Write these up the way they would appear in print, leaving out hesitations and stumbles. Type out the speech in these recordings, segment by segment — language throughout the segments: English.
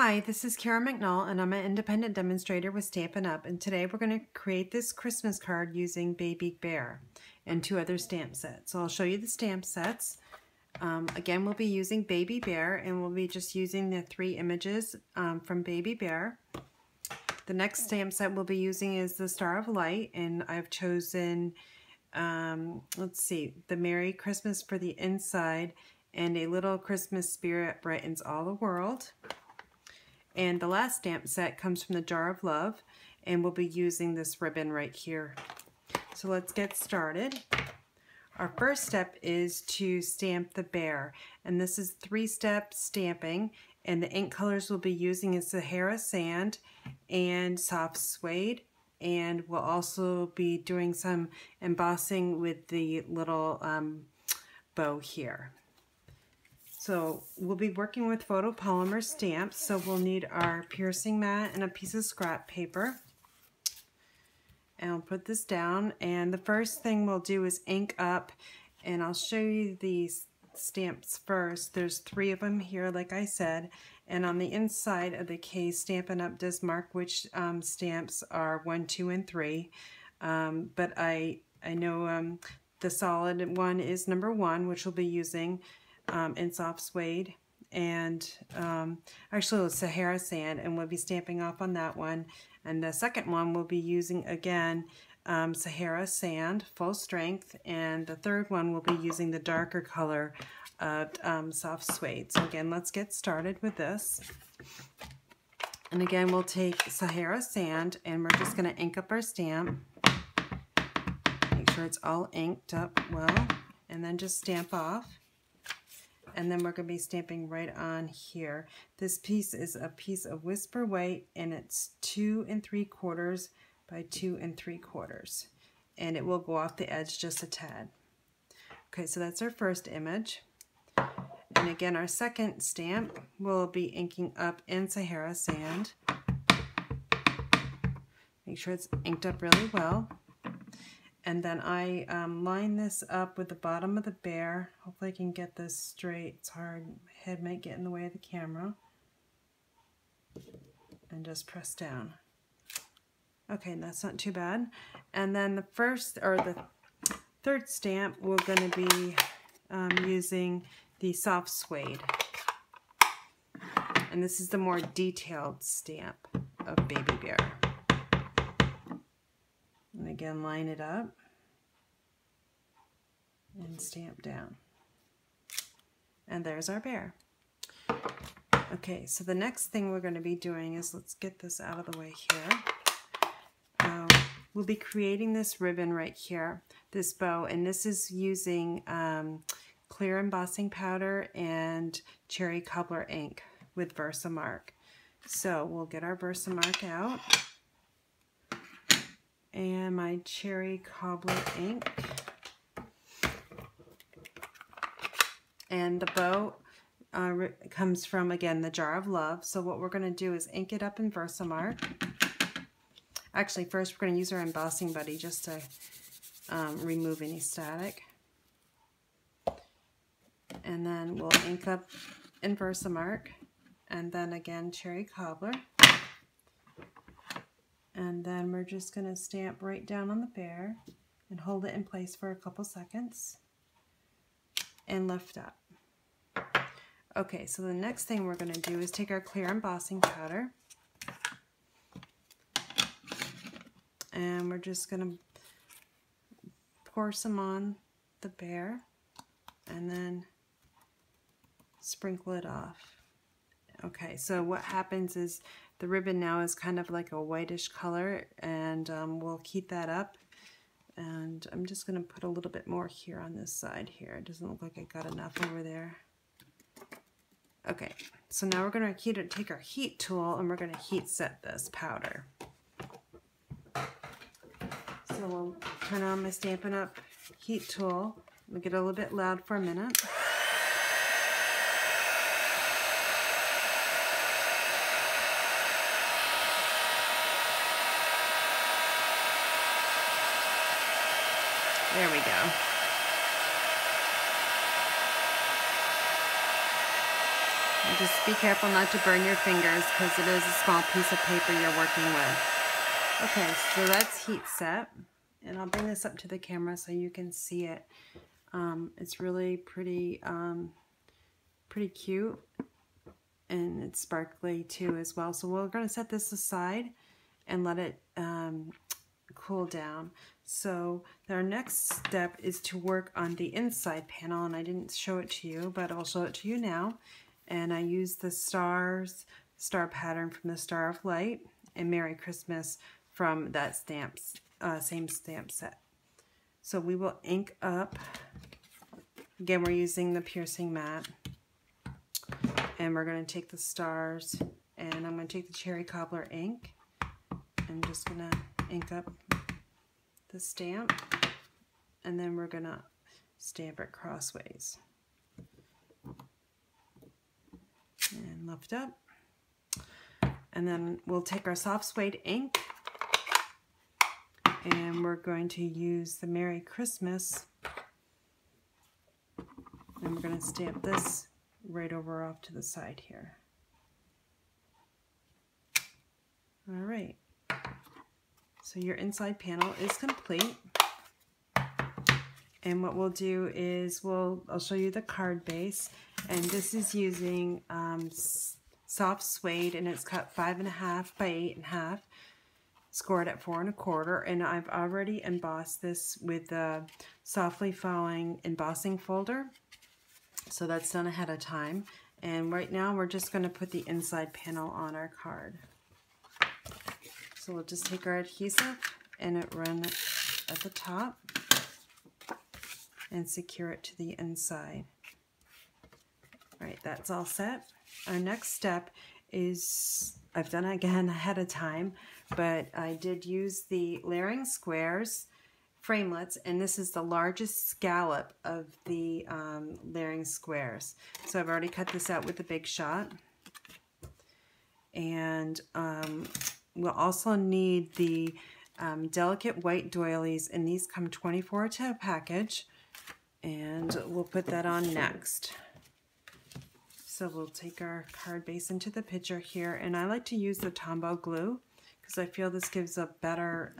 Hi, this is Kara McNall, and I'm an independent demonstrator with Stampin' Up, and today we're going to create this Christmas card using Baby Bear and two other stamp sets. So I'll show you the stamp sets. Again, we'll be using Baby Bear, and we'll be just using the three images from Baby Bear. The next stamp set we'll be using is the Star of Light, and I've chosen, let's see, the Merry Christmas for the inside, and a little Christmas spirit brightens all the world. And the last stamp set comes from the Jar of Love, and we'll be using this ribbon right here. So let's get started. Our first step is to stamp the bear, and this is 3-step stamping, and the ink colors we'll be using is Sahara Sand and Soft Suede, and we'll also be doing some embossing with the little bow here. So we'll be working with photopolymer stamps, so we'll need our piercing mat and a piece of scrap paper. And I'll put this down, and the first thing we'll do is ink up, and I'll show you these stamps first. There's 3 of them here, like I said, and on the inside of the case, Stampin' Up! Does mark which stamps are 1, 2, and 3, but I know the solid one is number 1, which we'll be using in Soft Suede, and actually it's Sahara Sand, and we'll be stamping off on that one. And the second one we'll be using again Sahara Sand, full strength, and the third one we'll be using the darker color of Soft Suede. So again, let's get started with this. And again, we'll take Sahara Sand, and we're just going to ink up our stamp. Make sure it's all inked up well, and then just stamp off. And then we're going to be stamping right on here. This piece is a piece of Whisper White, and it's 2 3/4 by 2 3/4, and it will go off the edge just a tad. Okay, so that's our first image. And again, our second stamp will be inking up in Sahara Sand. Make sure it's inked up really well. And then I line this up with the bottom of the bear. Hopefully I can get this straight. It's hard. My head might get in the way of the camera. And just press down. Okay, that's not too bad. And then the third stamp, we're going to be using the Soft Suede. And this is the more detailed stamp of Baby Bear. And again, line it up and stamp down. And there's our bear. Okay, so the next thing we're going to be doing is, let's get this out of the way here. We'll be creating this ribbon right here, this bow, and this is using clear embossing powder and cherry cobbler ink with Versamark. So we'll get our Versamark out, and my cherry cobbler ink, and the bow comes from, again, the Jar of Love. So what we're going to do is ink it up in Versamark. Actually, first we're going to use our embossing buddy just to remove any static, and then we'll ink up in Versamark, and then again cherry cobbler. And then we're just going to stamp right down on the bear and hold it in place for a couple seconds and lift up. Okay, so the next thing we're going to do is take our clear embossing powder, and we're just going to pour some on the bear and then sprinkle it off. Okay, so what happens is the ribbon now is kind of like a whitish color, and we'll keep that up. And I'm just going to put a little bit more here on this side here. It doesn't look like I got enough over there. Okay, so now we're going to take our heat tool, and we're going to heat set this powder. So we'll turn on my Stampin' Up! Heat tool. We'll get a little bit loud for a minute. There we go. And just be careful not to burn your fingers because it is a small piece of paper you're working with. Okay, so that's heat set. And I'll bring this up to the camera so you can see it. It's really pretty cute. And it's sparkly too as well. So we're going to set this aside and let it cool down. So our next step is to work on the inside panel, and I didn't show it to you, but I'll show it to you now. And I used the star pattern from the Star of Light and Merry Christmas from that same stamp set. So we will ink up. Again, we're using the piercing mat. And we're going to take the stars, and I'm going to take the cherry cobbler ink. I'm just going to ink up the stamp, and then we're going to stamp it crossways. And lift up. And then we'll take our soft suede ink, and we're going to use the Merry Christmas, and we're going to stamp this right over off to the side here. All right, so your inside panel is complete. And what we'll do is I'll show you the card base, and this is using soft suede, and it's cut 5.5 by 8.5, scored at 4 1/4, and I've already embossed this with the softly falling embossing folder. So that's done ahead of time. And right now we're just going to put the inside panel on our card. So we'll just take our adhesive and run it at the top and secure it to the inside. All right, that's all set. Our next step is, I've done it again ahead of time, but I did use the layering squares framelits, and this is the largest scallop of the layering squares. So I've already cut this out with the Big Shot. And we'll also need the delicate white doilies, and these come 24 to a package, and we'll put that on next. So we'll take our card base into the picture here, and I like to use the Tombow glue because I feel this gives a better,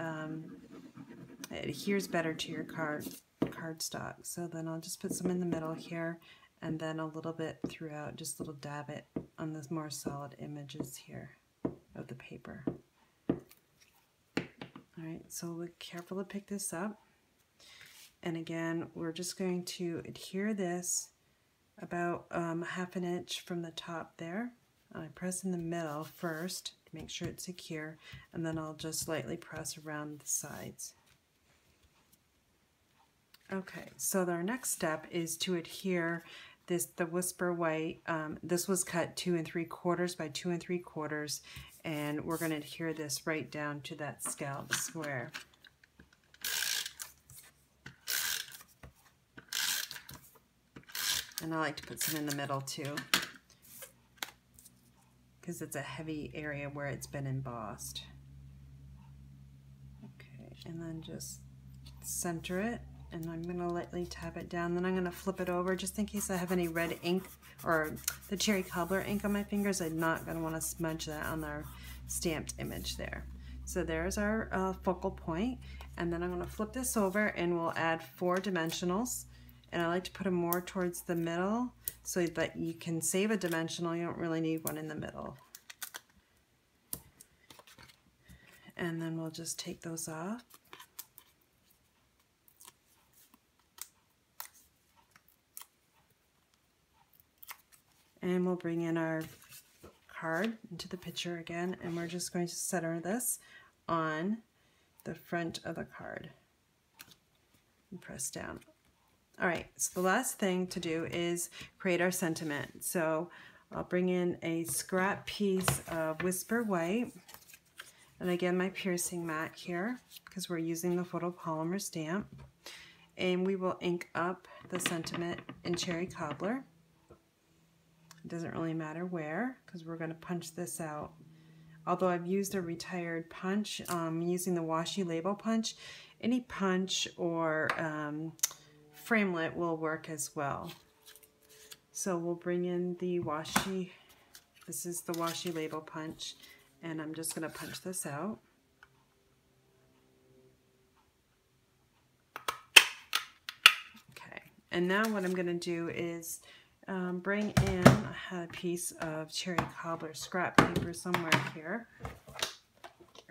it adheres better to your cardstock. So then I'll just put some in the middle here, and then a little bit throughout, just a little dab it on the more solid images here of the paper. All right, so look careful to pick this up. And again, we're just going to adhere this about 1/2 inch from the top there. I press in the middle first to make sure it's secure, and then I'll just lightly press around the sides. Okay, so our next step is to adhere the Whisper White. This was cut 2 3/4 by 2 3/4, and we're going to adhere this right down to that scallop square. And I like to put some in the middle too, because it's a heavy area where it's been embossed. Okay, and then just center it, and I'm going to lightly tap it down. Then I'm going to flip it over just in case I have any red ink or the cherry cobbler ink on my fingers. I'm not going to want to smudge that on our stamped image there. So there's our focal point, and then I'm going to flip this over, and we'll add 4 dimensionals. And I like to put them more towards the middle so that you can save a dimensional. You don't really need one in the middle. And then we'll just take those off. And we'll bring in our card into the picture again, and we're just going to center this on the front of the card and press down. All right, so the last thing to do is create our sentiment. So I'll bring in a scrap piece of Whisper White, and again my piercing mat here because we're using the photopolymer stamp, and we will ink up the sentiment in cherry cobbler. It doesn't really matter where because we're going to punch this out. Although I've used a retired punch, using the washi label punch, any punch or framelit will work as well. So we'll bring in the washi. This is the washi label punch, and I'm just going to punch this out. Okay, and now what I'm going to do is bring in, I had a piece of cherry cobbler scrap paper somewhere here.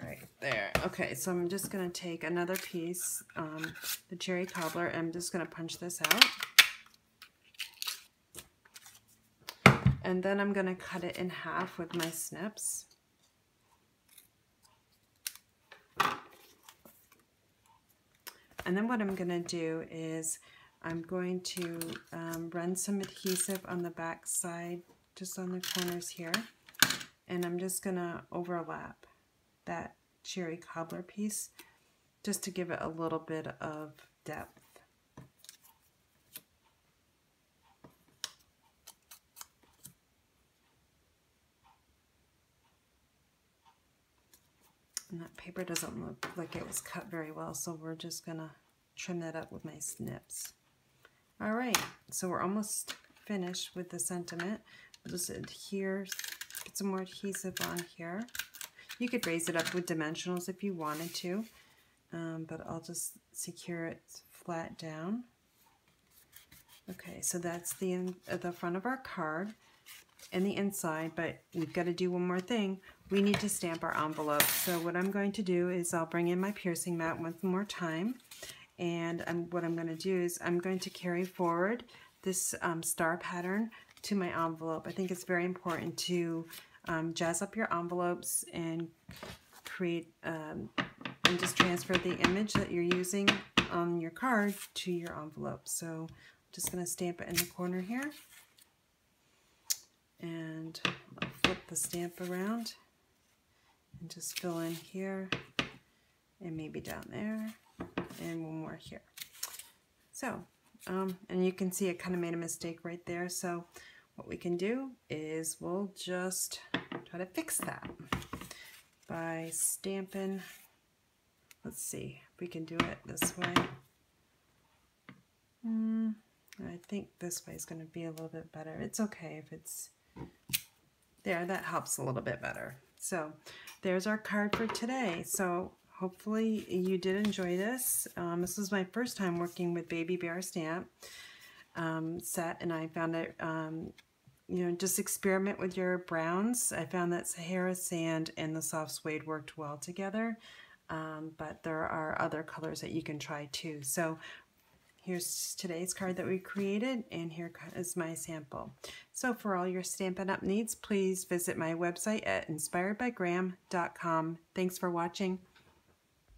Right there. Okay, so I'm just going to take another piece, the cherry cobbler, and I'm just going to punch this out. And then I'm going to cut it in half with my snips. And then what I'm going to do is I'm going to run some adhesive on the back side, just on the corners here. And I'm just going to overlap that cherry cobbler piece just to give it a little bit of depth. And that paper doesn't look like it was cut very well, so we're just going to trim that up with my snips. All right, so we're almost finished with the sentiment. We'll just adhere, get some more adhesive on here. You could raise it up with dimensionals if you wanted to, but I'll just secure it flat down. Okay, so that's the front of our card and the inside, but we've got to do one more thing. We need to stamp our envelope. So what I'm going to do is I'll bring in my piercing mat one more time, and what I'm going to do is I'm going to carry forward this star pattern to my envelope. I think it's very important to jazz up your envelopes and create and just transfer the image that you're using on your card to your envelope. So I'm just going to stamp it in the corner here, and I'll flip the stamp around and just fill in here and maybe down there and one more here. So and you can see it kind of made a mistake right there, so what we can do is we'll just try to fix that by stamping. Let's see if we can do it this way. I think this way is going to be a little bit better. It's okay if it's there. That helps a little bit better. So there's our card for today. So hopefully you did enjoy this. This was my first time working with Baby Bear stamp set, and I found it, you know, just experiment with your browns. I found that Sahara Sand and the soft suede worked well together, but there are other colors that you can try too. So here's today's card that we created, and here is my sample. So for all your Stampin' Up! Needs, please visit my website at inspiredbygram.com. Thanks for watching.